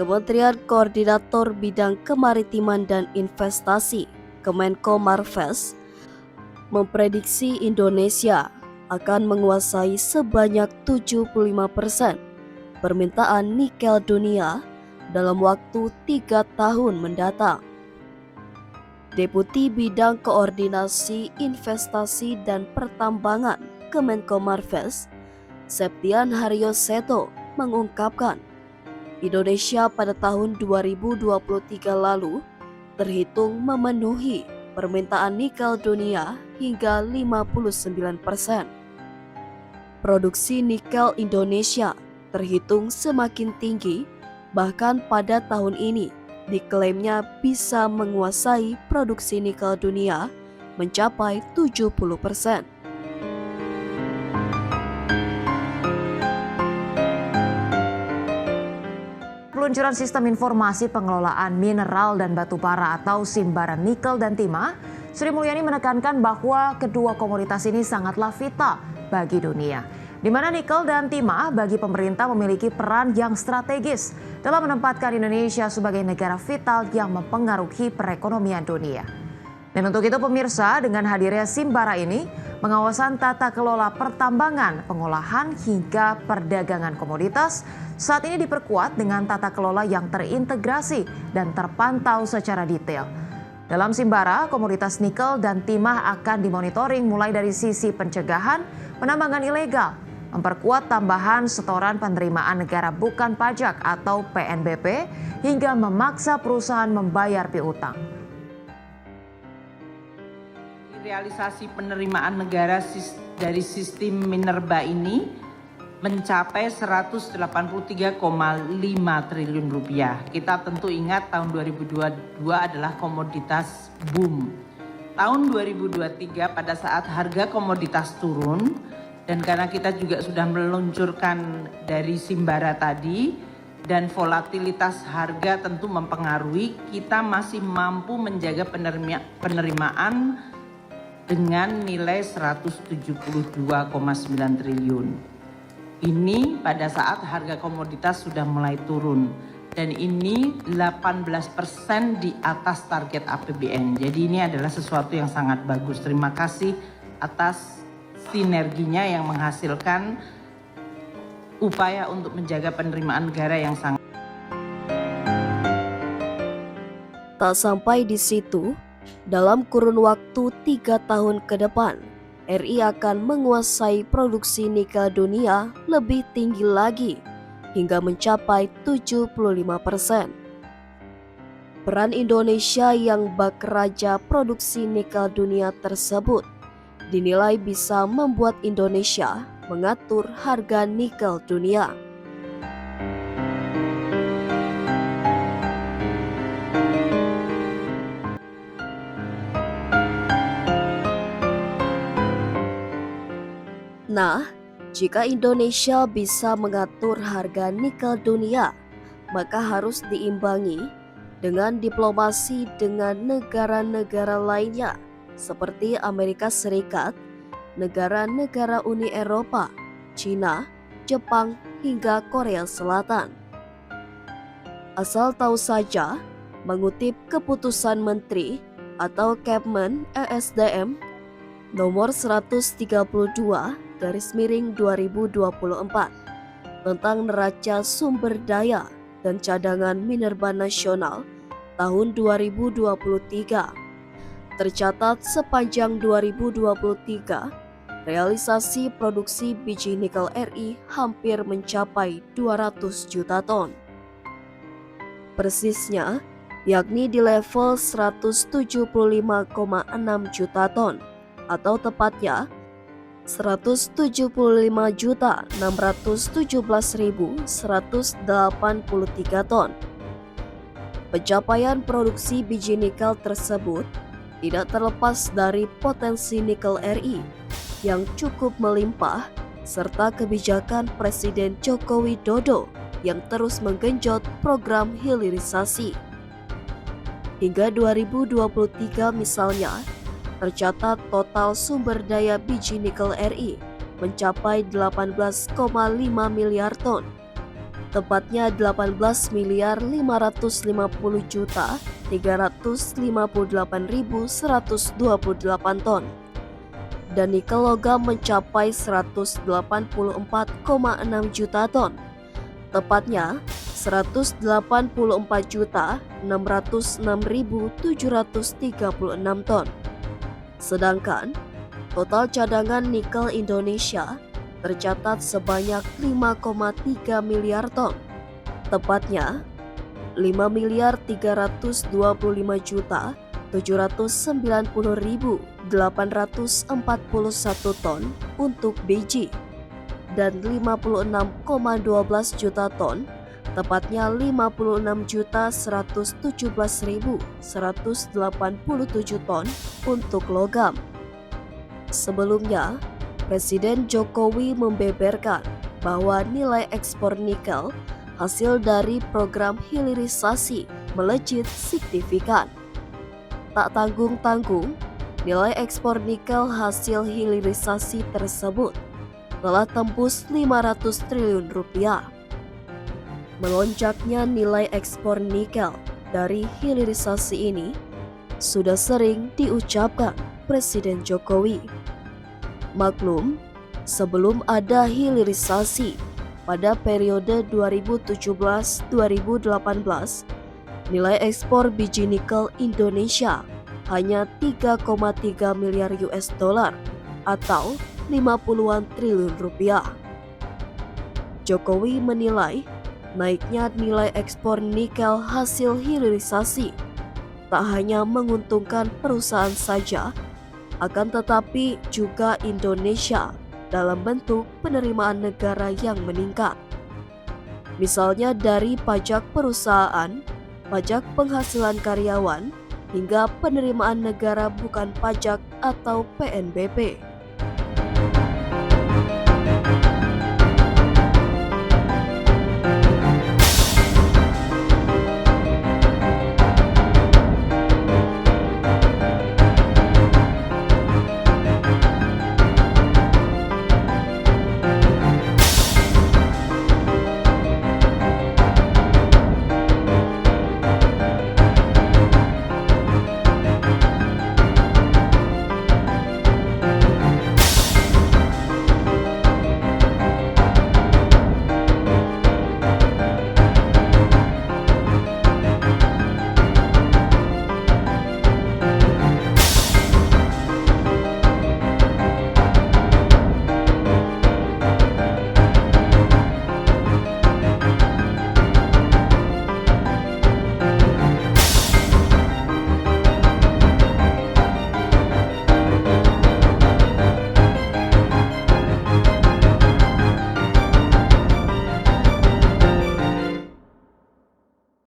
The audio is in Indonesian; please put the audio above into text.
Kementerian Koordinator Bidang Kemaritiman dan Investasi, Kemenko Marves, memprediksi Indonesia akan menguasai sebanyak 75% permintaan nikel dunia dalam waktu 3 tahun mendatang. Deputi Bidang Koordinasi Investasi dan Pertambangan Kemenko Marves, Septian Haryo Seto, mengungkapkan Indonesia pada tahun 2023 lalu terhitung memenuhi permintaan nikel dunia hingga 59%. Produksi nikel Indonesia terhitung semakin tinggi, bahkan pada tahun ini diklaimnya bisa menguasai produksi nikel dunia mencapai 70%. Peluncuran Sistem Informasi Pengelolaan Mineral dan Batu Bara atau Simbara Nikel dan Timah, Sri Mulyani menekankan bahwa kedua komoditas ini sangatlah vital bagi dunia, di mana nikel dan timah bagi pemerintah memiliki peran yang strategis dalam menempatkan Indonesia sebagai negara vital yang mempengaruhi perekonomian dunia. Dan untuk itu pemirsa, dengan hadirnya Simbara ini, pengawasan tata kelola pertambangan, pengolahan hingga perdagangan komoditas saat ini diperkuat dengan tata kelola yang terintegrasi dan terpantau secara detail. Dalam Simbara, komoditas nikel dan timah akan dimonitoring mulai dari sisi pencegahan penambangan ilegal, memperkuat tambahan setoran penerimaan negara bukan pajak atau PNBP, hingga memaksa perusahaan membayar piutang. Realisasi penerimaan negara dari sistem Minerba ini mencapai 183,5 triliun rupiah. Kita tentu ingat tahun 2022 adalah komoditas boom. Tahun 2023 pada saat harga komoditas turun, dan karena kita juga sudah meluncurkan dari Simbara tadi, dan volatilitas harga tentu mempengaruhi, kita masih mampu menjaga penerimaan dengan nilai 172,9 triliun. Ini pada saat harga komoditas sudah mulai turun, dan ini 18% di atas target APBN. Jadi ini adalah sesuatu yang sangat bagus. Terima kasih atas sinerginya yang menghasilkan upaya untuk menjaga penerimaan negara yang sangat. Tak sampai di situ, dalam kurun waktu 3 tahun ke depan, RI akan menguasai produksi nikel dunia lebih tinggi lagi, hingga mencapai 75%. Peran Indonesia yang bak raja produksi nikel dunia tersebut dinilai bisa membuat Indonesia mengatur harga nikel dunia. Nah, jika Indonesia bisa mengatur harga nikel dunia, maka harus diimbangi dengan diplomasi dengan negara-negara lainnya seperti Amerika Serikat, negara-negara Uni Eropa, China, Jepang, hingga Korea Selatan. Asal tahu saja, mengutip keputusan Menteri atau Kepmen ESDM nomor 132/2024 tentang neraca sumber daya dan cadangan Minerba Nasional tahun 2023. Tercatat sepanjang 2023, realisasi produksi biji nikel RI hampir mencapai 200 juta ton. Persisnya, yakni di level 175,6 juta ton, atau tepatnya 175.617.183 ton. Pencapaian produksi biji nikel tersebut tidak terlepas dari potensi nikel RI yang cukup melimpah serta kebijakan Presiden Joko Widodo yang terus menggenjot program hilirisasi. Hingga 2023 misalnya, tercatat total sumber daya biji nikel RI mencapai 18,5 miliar ton. tepatnya 18.550.358.128 ton, dan nikel logam mencapai 184,6 juta ton, tepatnya 184.606.736 ton. Sedangkan total cadangan nikel Indonesia tercatat sebanyak 5,3 miliar ton, tepatnya 5.329.790.841 ton untuk biji dan 56,12 juta ton, tepatnya 56.117.187 ton untuk logam. Sebelumnya, Presiden Jokowi membeberkan bahwa nilai ekspor nikel hasil dari program hilirisasi melejit signifikan. Tak tanggung-tanggung, nilai ekspor nikel hasil hilirisasi tersebut telah tembus 500 triliun rupiah. Melonjaknya nilai ekspor nikel dari hilirisasi ini sudah sering diucapkan Presiden Jokowi. Maklum, sebelum ada hilirisasi pada periode 2017-2018, nilai ekspor biji nikel Indonesia hanya 3,3 miliar US dollar atau 50-an triliun rupiah. Jokowi menilai naiknya nilai ekspor nikel hasil hilirisasi tak hanya menguntungkan perusahaan saja, akan tetapi juga Indonesia dalam bentuk penerimaan negara yang meningkat. Misalnya dari pajak perusahaan, pajak penghasilan karyawan, hingga penerimaan negara bukan pajak atau PNBP.